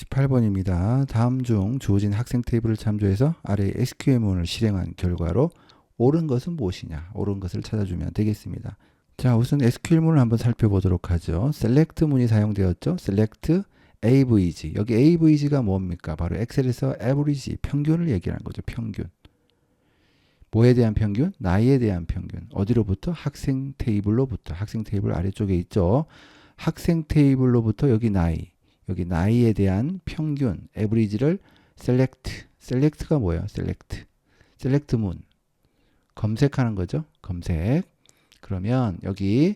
48번입니다. 다음 중 주어진 학생 테이블을 참조해서 아래 SQL문을 실행한 결과로 옳은 것은 무엇이냐? 옳은 것을 찾아주면 되겠습니다. 자, 우선 SQL문을 한번 살펴보도록 하죠. select 문이 사용되었죠. select average. 여기 average가 뭡니까? 바로 엑셀에서 average, 평균을 얘기하는 거죠. 평균. 뭐에 대한 평균? 나이에 대한 평균. 어디로부터? 학생 테이블로부터. 학생 테이블 아래쪽에 있죠. 학생 테이블로부터 여기 나이. 여기 나이에 대한 평균, average를 select. select가 뭐예요? select 문. 검색하는 거죠. 검색. 그러면 여기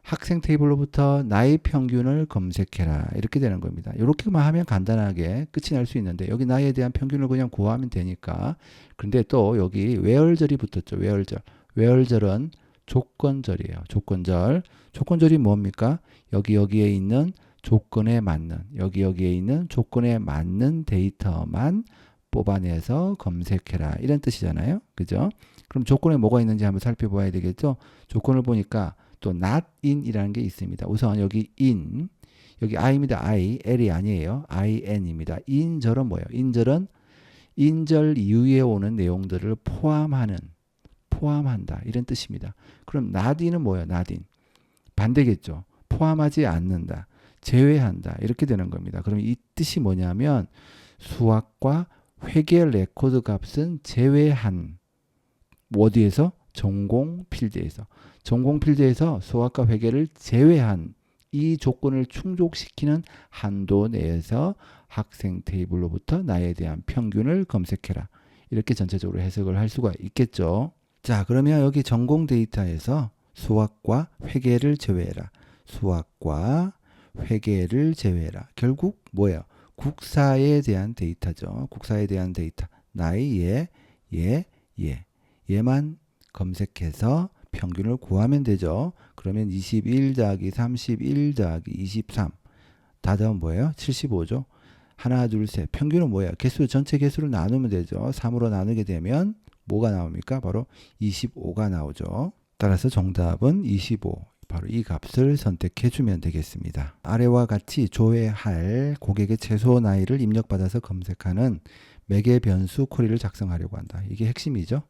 학생 테이블로부터 나이 평균을 검색해라. 이렇게 되는 겁니다. 이렇게만 하면 간단하게 끝이 날 수 있는데 여기 나이에 대한 평균을 그냥 구하면 되니까. 그런데 또 여기 where절이 붙었죠. where절은 조건절이에요. 조건절. 조건절이 뭡니까? 여기에 있는 조건에 맞는, 여기에 있는 조건에 맞는 데이터만 뽑아내서 검색해라. 이런 뜻이잖아요. 그죠? 그럼 조건에 뭐가 있는지 한번 살펴봐야 되겠죠? 조건을 보니까 또 not in 이라는 게 있습니다. 우선 여기 in, 여기 I입니다. I, L이 아니에요. IN입니다. 인절은 뭐예요? 인절은 인절 이후에 오는 내용들을 포함한다. 이런 뜻입니다. 그럼 not in은 뭐예요? not in. 반대겠죠. 포함하지 않는다. 제외한다. 이렇게 되는 겁니다. 그럼 이 뜻이 뭐냐면 수학과 회계 레코드 값은 제외한 어디에서? 전공 필드에서. 전공 필드에서 수학과 회계를 제외한 이 조건을 충족시키는 한도 내에서 학생 테이블로부터 나에 대한 평균을 검색해라. 이렇게 전체적으로 해석을 할 수가 있겠죠. 자, 그러면 여기 전공 데이터에서 수학과 회계를 제외해라. 수학과 회계를 제외해라. 결국 뭐예요? 국사에 대한 데이터죠. 국사에 대한 데이터. 나이, 얘만 검색해서 평균을 구하면 되죠. 그러면 21 더하기 31 더하기 23. 다 더하면 뭐예요? 75죠. 하나, 둘, 셋. 평균은 뭐예요? 개수, 전체 개수를 나누면 되죠. 3으로 나누게 되면 뭐가 나옵니까? 바로 25가 나오죠. 따라서 정답은 25. 바로 이 값을 선택해 주면 되겠습니다. 아래와 같이 조회할 고객의 최소 나이를 입력받아서 검색하는 매개 변수 쿼리를 작성하려고 한다. 이게 핵심이죠.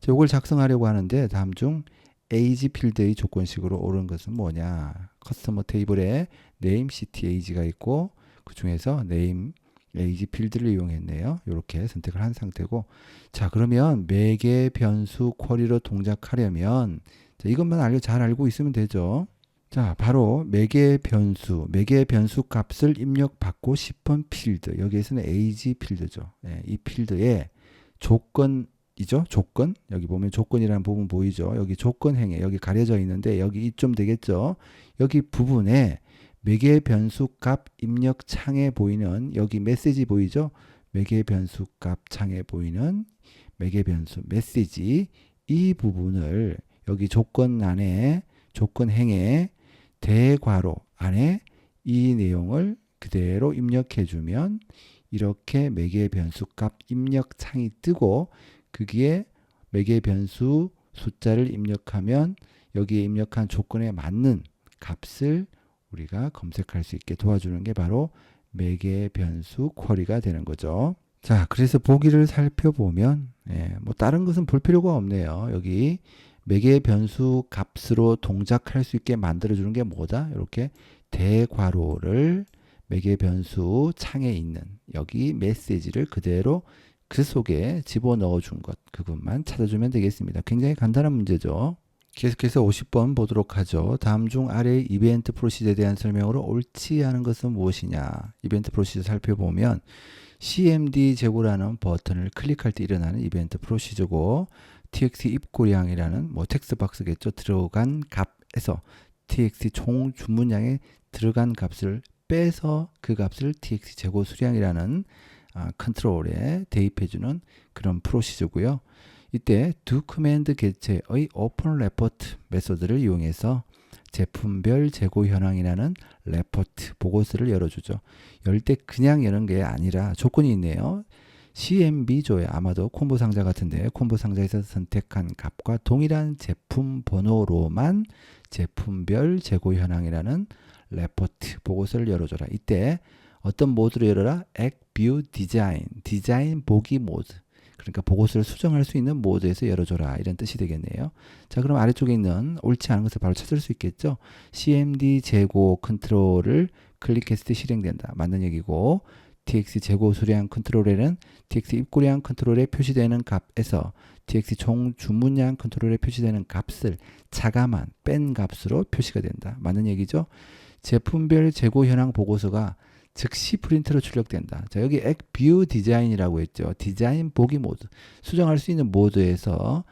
이걸 작성하려고 하는데 다음 중 age 필드의 조건식으로 옳은 것은 뭐냐? 커스터머 테이블에 name, city, age가 있고 그 중에서 name, age 필드를 이용했네요. 이렇게 선택을 한 상태고, 자, 그러면 매개 변수 쿼리로 동작하려면 자, 이것만 잘 알고 있으면 되죠. 자, 바로 매개 변수 값을 입력받고 싶은 필드. 여기에서는 age 필드죠. 네, 이 필드에 조건이죠. 조건. 여기 보면 조건이라는 부분 보이죠. 여기 조건 행에 여기 가려져 있는데 여기 이쯤 되겠죠. 여기 부분에 매개 변수 값 입력 창에 보이는 여기 메시지 보이죠. 매개 변수 값 창에 보이는 매개 변수 메시지, 이 부분을 여기 조건 안에 조건 행에 대괄호 안에 이 내용을 그대로 입력해 주면 이렇게 매개 변수 값 입력 창이 뜨고 거기에 매개 변수 숫자를 입력하면 여기에 입력한 조건에 맞는 값을 우리가 검색할 수 있게 도와주는 게 바로 매개 변수 쿼리가 되는 거죠. 자, 그래서 보기를 살펴보면 뭐 다른 것은 볼 필요가 없네요. 여기 매개 변수 값으로 동작할 수 있게 만들어주는 게 뭐다? 이렇게 대괄호를 매개 변수 창에 있는 여기 메시지를 그대로 그 속에 집어넣어 준 것, 그것만 찾아주면 되겠습니다. 굉장히 간단한 문제죠. 계속해서 50번 보도록 하죠. 다음 중 아래 이벤트 프로시저에 대한 설명으로 옳지 않은 것은 무엇이냐? 이벤트 프로시저 살펴보면 CMD 제고라는 버튼을 클릭할 때 일어나는 이벤트 프로시저고, txt 입고량이라는 뭐 텍스트박스겠죠. 들어간 값에서 txt 총 주문량에 들어간 값을 빼서 그 값을 txt 재고 수량이라는 컨트롤에 대입해주는 그런 프로시저고요. 이때 do command 개체의 open report 메소드를 이용해서 제품별 재고 현황이라는 레포트 보고서를 열어주죠. 열 때 그냥 여는 게 아니라 조건이 있네요. CMB조에 아마도 콤보 상자 같은데 콤보 상자에서 선택한 값과 동일한 제품 번호로만 제품별 재고 현황이라는 레포트 보고서를 열어줘라. 이때 어떤 모드로 열어라? Act View Design. 디자인 보기 모드. 그러니까 보고서를 수정할 수 있는 모드에서 열어줘라. 이런 뜻이 되겠네요. 자, 그럼 아래쪽에 있는 옳지 않은 것을 바로 찾을 수 있겠죠. CMD 재고 컨트롤을 클릭했을 때 실행된다. 맞는 얘기고, TX 재고 수량 컨트롤에는 TX 입고량 컨트롤에 표시되는 값에서 TX 총 주문량 컨트롤에 표시되는 값을 차감한 뺀 값으로 표시가 된다. 맞는 얘기죠. 제품별 재고 현황 보고서가 즉시 프린트로 출력된다. 자, 여기 Act View Design이라고 했죠. 디자인 보기 모드. 수정할 수 있는 모드에서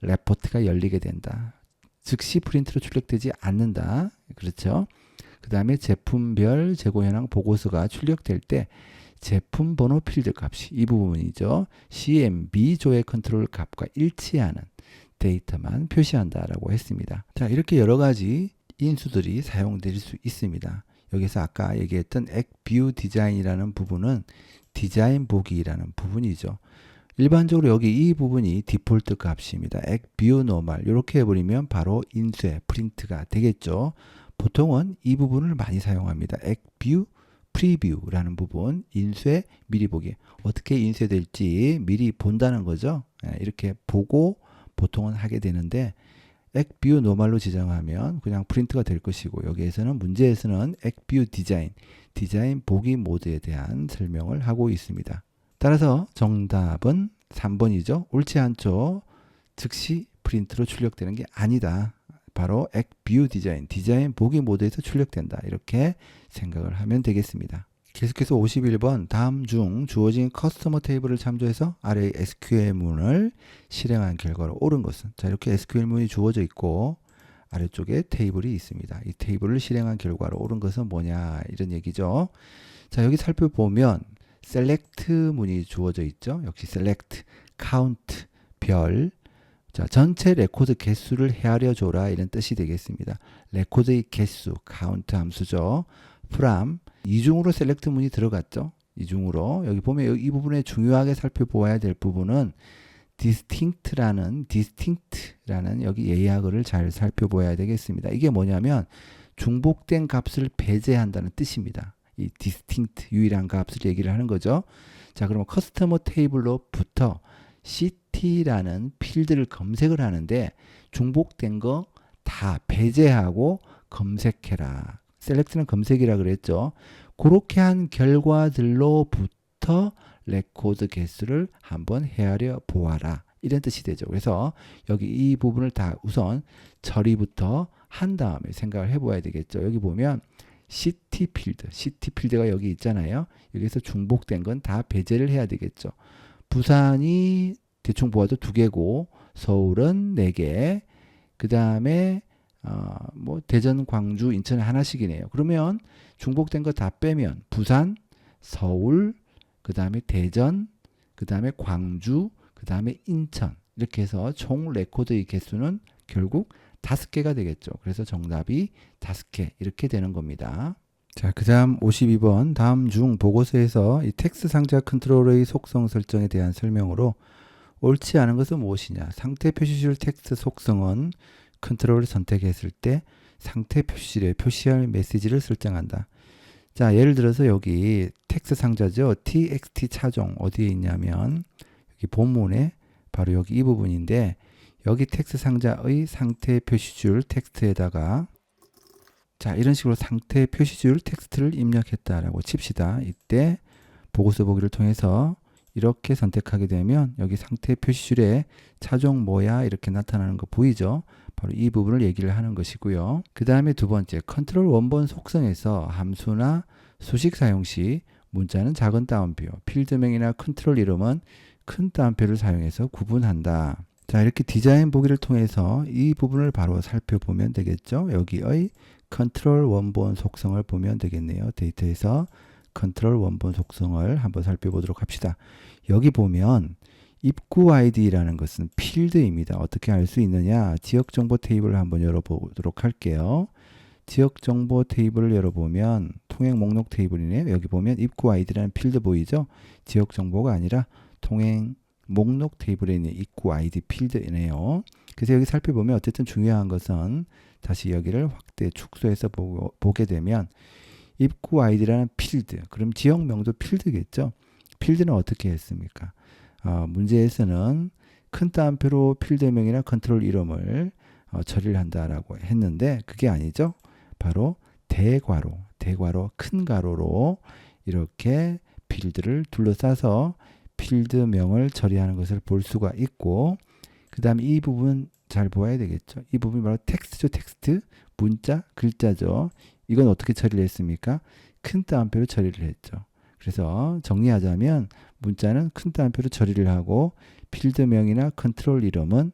레포트가 열리게 된다. 즉시 프린트로 출력되지 않는다. 그렇죠. 그 다음에 제품별 재고 현황 보고서가 출력될 때 제품 번호 필드 값이 이 부분이죠. CMB 조회 컨트롤 값과 일치하는 데이터만 표시한다라고 했습니다. 자, 이렇게 여러 가지 인수들이 사용될 수 있습니다. 여기서 아까 얘기했던 Act View Design이라는 부분은 디자인 보기라는 부분이죠. 일반적으로 여기 이 부분이 디폴트 값입니다. Act View Normal 이렇게 해버리면 바로 인쇄, 프린트가 되겠죠. 보통은 이 부분을 많이 사용합니다. Act View 프리뷰라는 부분, 인쇄 미리 보기. 어떻게 인쇄될지 미리 본다는 거죠. 이렇게 보고 보통은 하게 되는데 Act View Normal로 지정하면 그냥 프린트가 될 것이고, 여기에서는 문제에서는 Act View Design, 디자인 보기 모드에 대한 설명을 하고 있습니다. 따라서 정답은 3번이죠. 옳지 않죠. 즉시 프린트로 출력되는 게 아니다. 바로 Act View Design, 디자인 보기 모드에서 출력된다. 이렇게 생각을 하면 되겠습니다. 계속해서 51번 다음 중 주어진 커스터머 테이블을 참조해서 아래 SQL문을 실행한 결과로 옳은 것은, 자, 이렇게 SQL문이 주어져 있고 아래쪽에 테이블이 있습니다. 이 테이블을 실행한 결과로 옳은 것은 뭐냐, 이런 얘기죠. 자, 여기 살펴보면 select 문이 주어져 있죠. 역시 select, count, 별. 자, 전체 레코드 개수를 헤아려 줘라, 이런 뜻이 되겠습니다. 레코드의 개수, count 함수죠. from, 이중으로 select 문이 들어갔죠. 이중으로. 여기 보면 이 부분에 중요하게 살펴보아야 될 부분은 distinct라는 여기 예약어를 잘 살펴보아야 되겠습니다. 이게 뭐냐면 중복된 값을 배제한다는 뜻입니다. 이 distinct, 유일한 값을 얘기를 하는 거죠. 자, 그러면 커스터머 테이블로부터 CT라는 필드를 검색을 하는데 중복된 거 다 배제하고 검색해라. 셀렉트는 검색이라 그랬죠. 그렇게 한 결과들로부터 레코드 개수를 한번 헤아려 보아라. 이런 뜻이 되죠. 그래서 여기 이 부분을 다 우선 처리부터 한 다음에 생각을 해봐야 되겠죠. 여기 보면 CT 필드가 여기 있잖아요. 여기서 중복된 건 다 배제를 해야 되겠죠. 부산이 대충 보아도 2개고 서울은 4개, 그 다음에 뭐 대전, 광주, 인천 하나씩이네요. 그러면 중복된 거 다 빼면 부산, 서울, 그 다음에 대전, 그 다음에 광주, 그 다음에 인천, 이렇게 해서 총 레코드의 개수는 결국 5개가 되겠죠. 그래서 정답이 5개 이렇게 되는 겁니다. 자, 그 다음 52번 다음 중 보고서에서 이 텍스트 상자 컨트롤의 속성 설정에 대한 설명으로 옳지 않은 것은 무엇이냐. 상태 표시줄 텍스트 속성은 컨트롤을 선택했을 때 상태 표시줄에 표시할 메시지를 설정한다. 자, 예를 들어서 여기 텍스트 상자죠. txt 차종 어디에 있냐면 여기 본문에 바로 여기 이 부분인데, 여기 텍스트 상자의 상태 표시줄 텍스트에다가 자, 이런 식으로 상태 표시줄 텍스트를 입력했다라고 칩시다. 이때 보고서 보기를 통해서 이렇게 선택하게 되면 여기 상태 표시줄에 차종 뭐야 이렇게 나타나는 거 보이죠? 바로 이 부분을 얘기를 하는 것이고요. 그 다음에 두 번째, 컨트롤 원본 속성에서 함수나 수식 사용 시 문자는 작은 따옴표, 필드명이나 컨트롤 이름은 큰 따옴표를 사용해서 구분한다. 자, 이렇게 디자인 보기를 통해서 이 부분을 바로 살펴보면 되겠죠. 여기의 컨트롤 원본 속성을 보면 되겠네요. 데이터에서 컨트롤 원본 속성을 한번 살펴보도록 합시다. 여기 보면 입구 아이디라는 것은 필드입니다. 어떻게 알 수 있느냐? 지역정보 테이블을 한번 열어보도록 할게요. 지역정보 테이블을 열어보면 통행 목록 테이블이네요. 여기 보면 입구 아이디라는 필드 보이죠? 지역정보가 아니라 통행 목록 테이블에 있는 입구 아이디 필드이네요. 그래서 여기 살펴보면 어쨌든 중요한 것은 다시 여기를 확대 축소해서 보게 되면 입구 아이디라는 필드. 그럼 지역명도 필드겠죠. 필드는 어떻게 했습니까? 문제에서는 큰 따옴표로 필드명이나 컨트롤 이름을 처리를 한다라고 했는데 그게 아니죠. 바로 대괄호, 큰 가로로 이렇게 필드를 둘러싸서 필드명을 처리하는 것을 볼 수가 있고, 그 다음에 이 부분 잘 보아야 되겠죠. 이 부분이 바로 텍스트죠. 텍스트, 문자, 글자죠. 이건 어떻게 처리를 했습니까? 큰 따옴표로 처리를 했죠. 그래서 정리하자면 문자는 큰 따옴표로 처리를 하고 필드명이나 컨트롤 이름은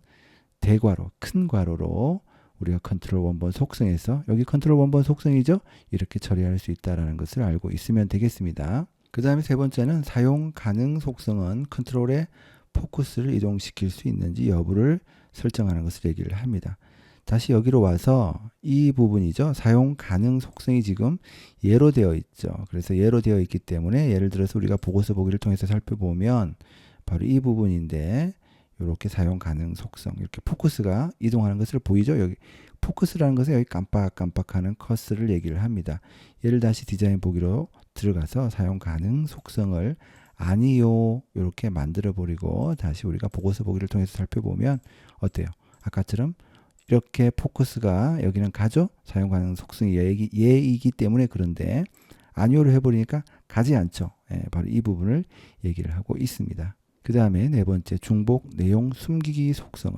대괄호, 큰 괄호로 우리가 컨트롤 원본 속성에서, 여기 컨트롤 원본 속성이죠. 이렇게 처리할 수 있다는 것을 알고 있으면 되겠습니다. 그 다음에 세 번째는 사용 가능 속성은 컨트롤의 포커스를 이동시킬 수 있는지 여부를 설정하는 것을 얘기를 합니다. 다시 여기로 와서 이 부분이죠. 사용 가능 속성이 지금 예로 되어 있죠. 그래서 예로 되어 있기 때문에 예를 들어서 우리가 보고서 보기를 통해서 살펴보면 바로 이 부분인데, 이렇게 사용 가능 속성, 이렇게 포커스가 이동하는 것을 보이죠. 여기 포커스라는 것은 여기 깜빡깜빡하는 커서를 얘기를 합니다. 얘를 다시 디자인 보기로 들어가서 사용 가능 속성을 아니요 이렇게 만들어 버리고 다시 우리가 보고서 보기를 통해서 살펴보면 어때요? 아까처럼 이렇게 포커스가 여기는 가죠. 사용 가능 속성이 예이기 때문에. 그런데 아니요를 해버리니까 가지 않죠. 바로 이 부분을 얘기를 하고 있습니다. 그 다음에 네 번째, 중복 내용 숨기기 속성은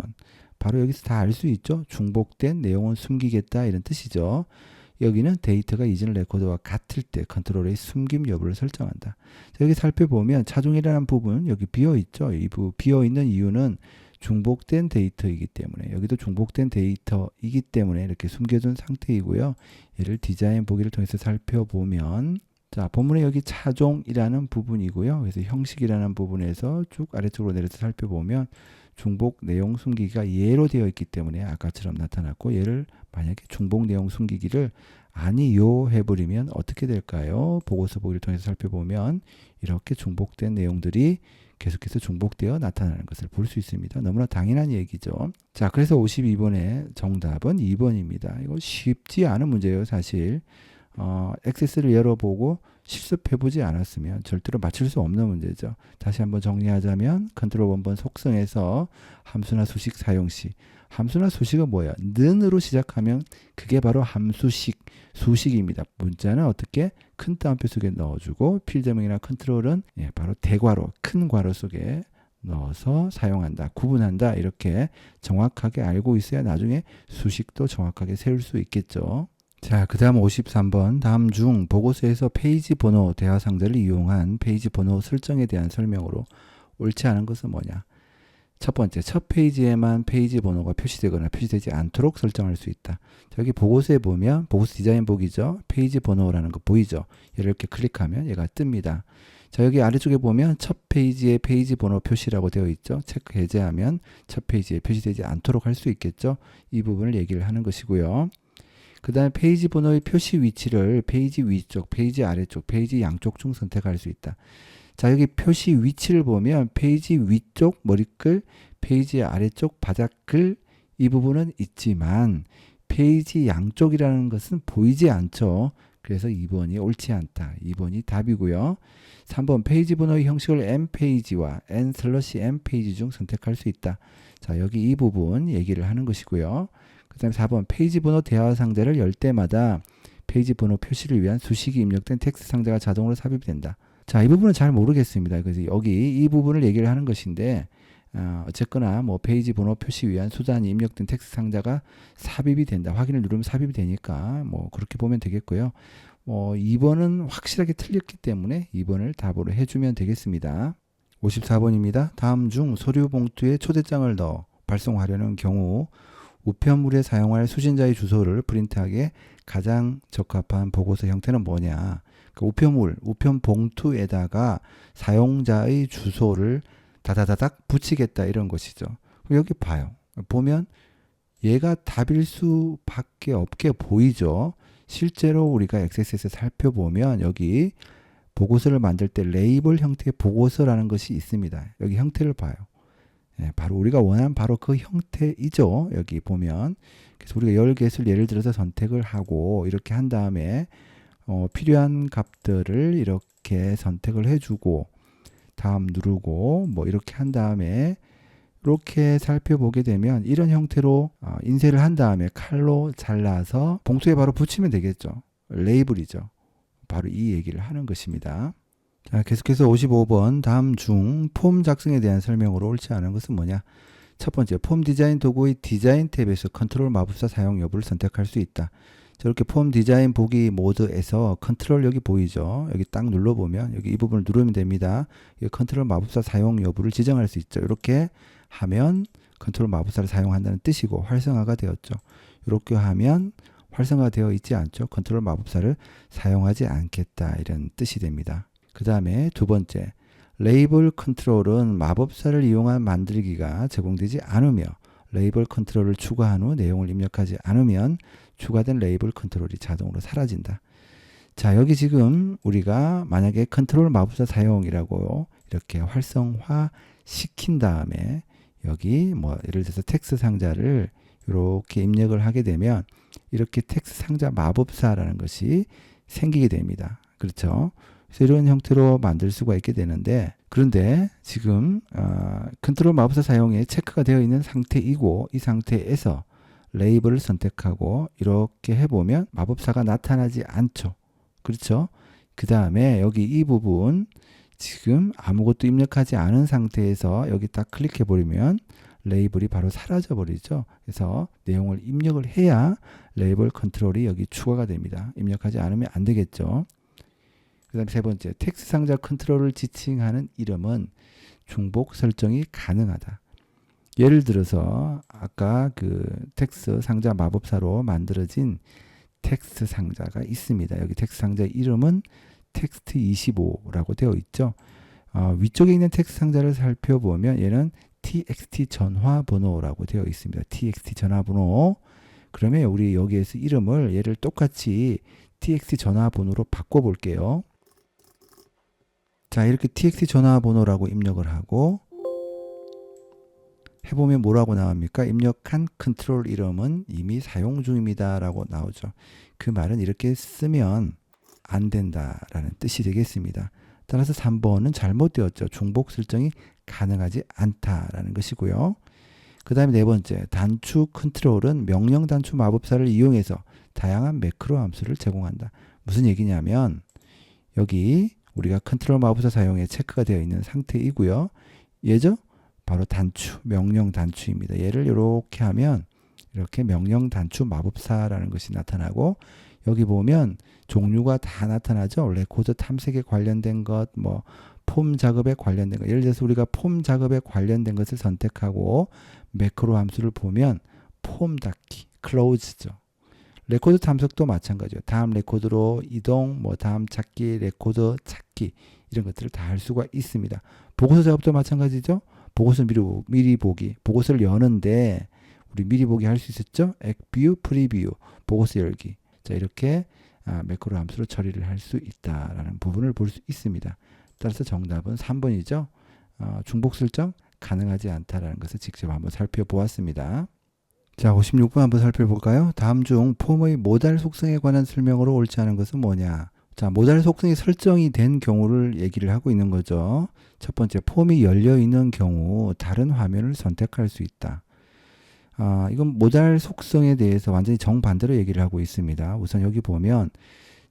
바로 여기서 다 알 수 있죠. 중복된 내용은 숨기겠다 이런 뜻이죠. 여기는 데이터가 이전 레코드와 같을 때 컨트롤의 숨김 여부를 설정한다. 여기 살펴보면 차종이라는 부분 여기 비어 있죠. 이 부분 비어 있는 이유는 중복된 데이터이기 때문에, 여기도 중복된 데이터이기 때문에 이렇게 숨겨둔 상태이고요. 얘를 디자인 보기를 통해서 살펴보면, 자, 본문에 여기 차종이라는 부분이고요. 그래서 형식이라는 부분에서 쭉 아래쪽으로 내려서 살펴보면 중복 내용 숨기기가 예로 되어 있기 때문에 아까처럼 나타났고, 얘를 만약에 중복 내용 숨기기를 아니요 해버리면 어떻게 될까요? 보고서 보기를 통해서 살펴보면 이렇게 중복된 내용들이 계속해서 중복되어 나타나는 것을 볼 수 있습니다. 너무나 당연한 얘기죠. 자, 그래서 52번의 정답은 2번입니다. 이거 쉽지 않은 문제예요, 사실. 액세스를 열어보고 실습해보지 않았으면 절대로 맞출 수 없는 문제죠. 다시 한번 정리하자면 컨트롤 원본 속성에서 함수나 수식 사용 시, 함수나 수식은 뭐예요? 는으로 시작하면 그게 바로 함수식, 수식입니다. 문자는 어떻게 큰 따옴표 속에 넣어주고 필드명이나 컨트롤은 바로 대괄호, 큰 괄호 속에 넣어서 사용한다, 구분한다, 이렇게 정확하게 알고 있어야 나중에 수식도 정확하게 세울 수 있겠죠. 자, 그 다음 53번, 다음 중 보고서에서 페이지 번호 대화 상자를 이용한 페이지 번호 설정에 대한 설명으로 옳지 않은 것은 뭐냐? 첫 번째, 첫 페이지에만 페이지 번호가 표시되거나 표시되지 않도록 설정할 수 있다. 자, 여기 보고서에 보면 보고서 디자인 보기죠. 페이지 번호라는 거 보이죠? 얘를 이렇게 클릭하면 얘가 뜹니다. 자, 여기 아래쪽에 보면 첫 페이지에 페이지 번호 표시라고 되어 있죠. 체크 해제하면 첫 페이지에 표시되지 않도록 할 수 있겠죠. 이 부분을 얘기를 하는 것이고요. 그 다음에 페이지 번호의 표시 위치를 페이지 위쪽, 페이지 아래쪽, 페이지 양쪽 중 선택할 수 있다. 자, 여기 표시 위치를 보면 페이지 위쪽 머리글, 페이지 아래쪽 바닥글, 이 부분은 있지만 페이지 양쪽이라는 것은 보이지 않죠. 그래서 2번이 옳지 않다. 2번이 답이고요. 3번, 페이지 번호의 형식을 n페이지와 n/n페이지 중 선택할 수 있다. 자, 여기 이 부분 얘기를 하는 것이고요. 그 다음에 4번, 페이지 번호 대화 상자를 열 때마다 페이지 번호 표시를 위한 수식이 입력된 텍스트 상자가 자동으로 삽입이 된다. 자, 이 부분은 잘 모르겠습니다. 그래서 여기 이 부분을 얘기를 하는 것인데, 어쨌거나 뭐 페이지 번호 표시 위한 수단이 입력된 텍스트 상자가 삽입이 된다. 확인을 누르면 삽입이 되니까 뭐 그렇게 보면 되겠고요. 2번은 확실하게 틀렸기 때문에 2번을 답으로 해주면 되겠습니다. 54번입니다. 다음 중 서류 봉투에 초대장을 넣어 발송하려는 경우 우편물에 사용할 수신자의 주소를 프린트하기에 가장 적합한 보고서 형태는 뭐냐? 그 우편 봉투에다가 사용자의 주소를 다다다닥 붙이겠다, 이런 것이죠. 여기 봐요. 보면 얘가 답일 수밖에 없게 보이죠. 실제로 우리가 XSS에 살펴보면 여기 보고서를 만들 때 레이블 형태의 보고서라는 것이 있습니다. 여기 형태를 봐요. 바로 우리가 원하는 바로 그 형태이죠. 여기 보면. 그래서 우리가 열 개수를 예를 들어서 선택을 하고 이렇게 한 다음에 필요한 값들을 이렇게 선택을 해주고 다음 누르고 뭐 이렇게 한 다음에 이렇게 살펴보게 되면 이런 형태로 인쇄를 한 다음에 칼로 잘라서 봉투에 바로 붙이면 되겠죠. 레이블이죠. 바로 이 얘기를 하는 것입니다. 자, 계속해서 55번 다음 중 폼 작성에 대한 설명으로 옳지 않은 것은 뭐냐? 첫 번째, 폼 디자인 도구의 디자인 탭에서 컨트롤 마법사 사용 여부를 선택할 수 있다. 저렇게 폼 디자인 보기 모드에서 컨트롤 여기 보이죠? 여기 딱 눌러보면 여기 이 부분을 누르면 됩니다. 여기 컨트롤 마법사 사용 여부를 지정할 수 있죠. 이렇게 하면 컨트롤 마법사를 사용한다는 뜻이고 활성화가 되었죠. 이렇게 하면 활성화되어 있지 않죠. 컨트롤 마법사를 사용하지 않겠다 이런 뜻이 됩니다. 그 다음에 두 번째, 레이블 컨트롤은 마법사를 이용한 만들기가 제공되지 않으며 레이블 컨트롤을 추가한 후 내용을 입력하지 않으면 추가된 레이블 컨트롤이 자동으로 사라진다. 자, 여기 지금 우리가 만약에 컨트롤 마법사 사용이라고 이렇게 활성화 시킨 다음에 여기 뭐 예를 들어서 텍스트 상자를 이렇게 입력을 하게 되면 이렇게 텍스트 상자 마법사라는 것이 생기게 됩니다. 그렇죠? 그래서 이런 형태로 만들 수가 있게 되는데, 그런데 지금 컨트롤 마법사 사용에 체크가 되어 있는 상태이고 이 상태에서 레이블을 선택하고 이렇게 해보면 마법사가 나타나지 않죠. 그렇죠? 그 다음에 여기 이 부분 지금 아무것도 입력하지 않은 상태에서 여기 딱 클릭해 버리면 레이블이 바로 사라져 버리죠. 그래서 내용을 입력을 해야 레이블 컨트롤이 여기 추가가 됩니다. 입력하지 않으면 안 되겠죠. 그 다음에 세 번째, 텍스트 상자 컨트롤을 지칭하는 이름은 중복 설정이 가능하다. 예를 들어서 아까 그 텍스트 상자 마법사로 만들어진 텍스트 상자가 있습니다. 여기 텍스트 상자 이름은 텍스트 25라고 되어 있죠. 위쪽에 있는 텍스트 상자를 살펴보면 얘는 txt 전화번호라고 되어 있습니다. txt 전화번호. 그러면 우리 여기에서 이름을 얘를 똑같이 txt 전화번호로 바꿔볼게요. 자, 이렇게 txt 전화번호라고 입력을 하고 해보면 뭐라고 나옵니까? 입력한 컨트롤 이름은 이미 사용 중입니다 라고 나오죠. 그 말은 이렇게 쓰면 안 된다라는 뜻이 되겠습니다. 따라서 3번은 잘못되었죠. 중복 설정이 가능하지 않다라는 것이고요. 그 다음에 네 번째, 단추 컨트롤은 명령 단추 마법사를 이용해서 다양한 매크로 함수를 제공한다. 무슨 얘기냐면 여기 우리가 컨트롤 마법사 사용에 체크가 되어 있는 상태이고요. 얘죠? 바로 단추, 명령 단추입니다. 얘를 이렇게 하면 이렇게 명령 단추 마법사라는 것이 나타나고 여기 보면 종류가 다 나타나죠. 레코드 탐색에 관련된 것, 뭐 폼 작업에 관련된 것. 예를 들어서 우리가 폼 작업에 관련된 것을 선택하고 매크로 함수를 보면 폼 닫기, 클로즈죠. 레코드 탐색도 마찬가지예요. 다음 레코드로 이동, 뭐 다음 찾기, 레코드 찾기 이런 것들을 다 할 수가 있습니다. 보고서 작업도 마찬가지죠. 보고서 미리 보기. 보고서를 여는데 우리 미리 보기 할 수 있었죠. 액뷰, 프리뷰, 보고서 열기. 자, 이렇게 매크로 함수로 처리를 할 수 있다라는 부분을 볼 수 있습니다. 따라서 정답은 3번이죠. 중복 설정 가능하지 않다라는 것을 직접 한번 살펴보았습니다. 자, 56번 한번 살펴볼까요? 다음 중 폼의 모달 속성에 관한 설명으로 옳지 않은 것은 뭐냐? 자, 모달 속성이 설정이 된 경우를 얘기를 하고 있는 거죠. 첫 번째, 폼이 열려 있는 경우 다른 화면을 선택할 수 있다. 이건 모달 속성에 대해서 완전히 정반대로 얘기를 하고 있습니다. 우선 여기 보면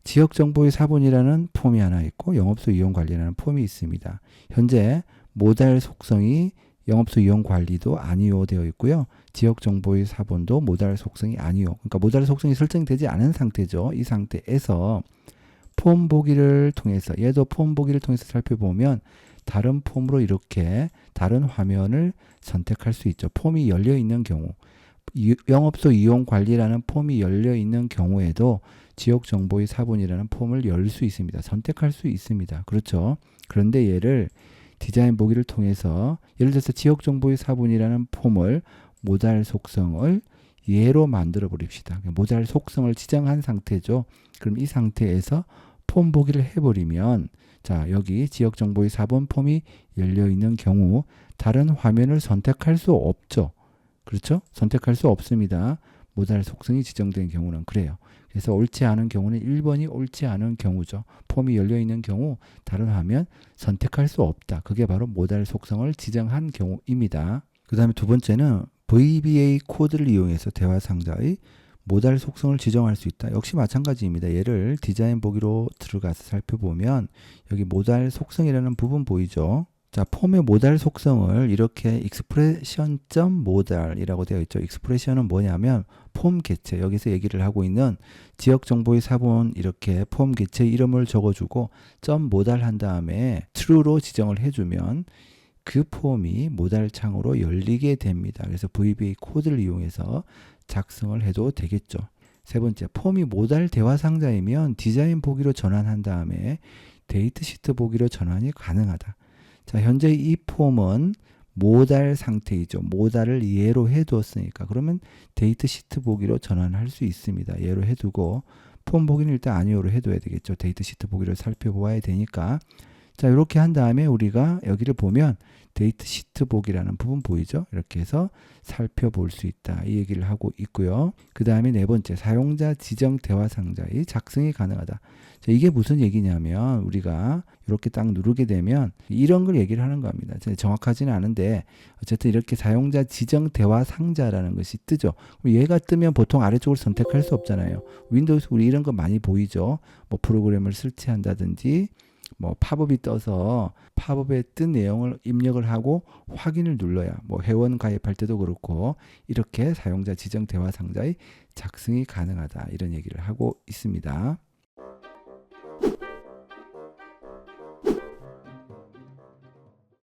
지역정보의 사본이라는 폼이 하나 있고 영업소 이용 관리라는 폼이 있습니다. 현재 모달 속성이 영업소 이용 관리도 아니요 되어 있고요. 지역정보의 사본도 모달 속성이 아니요. 그러니까 모달 속성이 설정되지 않은 상태죠. 이 상태에서 폼 보기를 통해서 얘도 폼 보기를 통해서 살펴보면 다른 폼으로 이렇게 다른 화면을 선택할 수 있죠. 폼이 열려 있는 경우, 영업소 이용 관리라는 폼이 열려 있는 경우에도 지역 정보의 사본이라는 폼을 열 수 있습니다. 선택할 수 있습니다. 그렇죠. 그런데 얘를 디자인 보기를 통해서 예를 들어서 지역 정보의 사본이라는 폼을 모달 속성을 얘로 만들어 버립시다. 모달 속성을 지정한 상태죠. 그럼 이 상태에서 폼 보기를 해버리면 자, 여기 지역 정보의 사본 폼이 열려 있는 경우 다른 화면을 선택할 수 없죠. 그렇죠? 선택할 수 없습니다. 모달 속성이 지정된 경우는 그래요. 그래서 옳지 않은 경우는 1번이 옳지 않은 경우죠. 폼이 열려 있는 경우 다른 화면 선택할 수 없다. 그게 바로 모달 속성을 지정한 경우입니다. 그 다음에 두 번째는 VBA 코드를 이용해서 대화 상자의 모달 속성을 지정할 수 있다. 역시 마찬가지입니다. 얘를 디자인 보기로 들어가서 살펴보면 여기 모달 속성이라는 부분 보이죠? 자, 폼의 모달 속성을 이렇게 expression.modal이라고 되어 있죠. expression은 뭐냐면 폼 개체, 여기서 얘기를 하고 있는 지역 정보의 사본 이렇게 폼 개체 이름을 적어주고 .modal 한 다음에 true로 지정을 해주면 그 폼이 모달 창으로 열리게 됩니다. 그래서 VBA 코드를 이용해서 작성을 해도 되겠죠. 세 번째, 폼이 모달 대화 상자이면 디자인 보기로 전환한 다음에 데이트 시트 보기로 전환이 가능하다. 자, 현재 이 폼은 모달 상태이죠. 모달을 예로 해두었으니까 그러면 데이트 시트 보기로 전환할 수 있습니다. 예로 해두고 폼 보기는 일단 아니오로 해둬야 되겠죠. 데이트 시트 보기를 살펴보아야 되니까. 자, 이렇게 한 다음에 우리가 여기를 보면 데이트 시트 보기라는 부분 보이죠? 이렇게 해서 살펴볼 수 있다. 이 얘기를 하고 있고요. 그 다음에 네 번째, 사용자 지정 대화 상자의 작성이 가능하다. 자, 이게 무슨 얘기냐면 우리가 이렇게 딱 누르게 되면 이런 걸 얘기를 하는 겁니다. 정확하지는 않은데 어쨌든 이렇게 사용자 지정 대화 상자라는 것이 뜨죠. 얘가 뜨면 보통 아래쪽을 선택할 수 없잖아요. 윈도우에서 우리 이런 거 많이 보이죠. 뭐 프로그램을 설치한다든지 뭐 팝업이 떠서 팝업에 뜬 내용을 입력을 하고 확인을 눌러야 뭐 회원 가입할 때도 그렇고 이렇게 사용자 지정 대화 상자의 작성이 가능하다. 이런 얘기를 하고 있습니다.